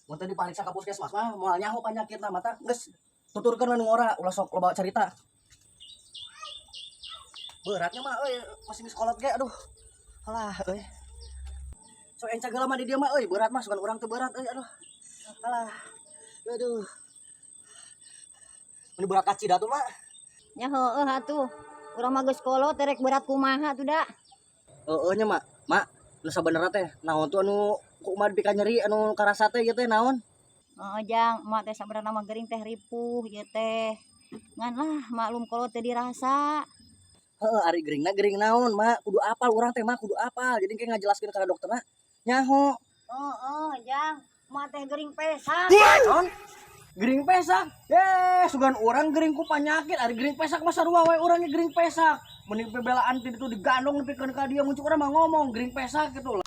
Mun teh dipariksa ka puskesmas mah moal nyaho panyakitna mata geus tuturkeun we nu ora ulah sok loba cerita. Beratnya mah euy masih di sekolah ge aduh. Alah euy. So enca geula mah di dieu mah euy berat mah sugan urang teu berat euy aduh. Alah. Aduh. Mun berat kaci dah tuh mah. Nya heueuh atuh. Urang mah geus kolot terek berat kumaha tuh da. Heueuh nya mak. Mak, nu sabenerna teh naon tuh anu kumaha dipika nyeri anu karasa teh ieu teh naon? Heeh jang, emak teh sabenerna mah geuring teh ripuh ieu teh. Ngan lah maklum kolot teh dirasa. Heeh, ari geuringna geuring naon, Mak? Kudu apal urang teh mah kudu apal. Jadi engke ngajelaskeun ka dokterna nyaho. Heeh jang, emak teh geuring pesak. Naon? Geuring pesak. Sugan urang geuring ku panyakit, ari geuring pesak mah sarua wae urang ge geuring pesak. Mun dibelaan ti ditu digandong nepikeun ka dieu muncul urang mah ngomong geuring pesak gitu.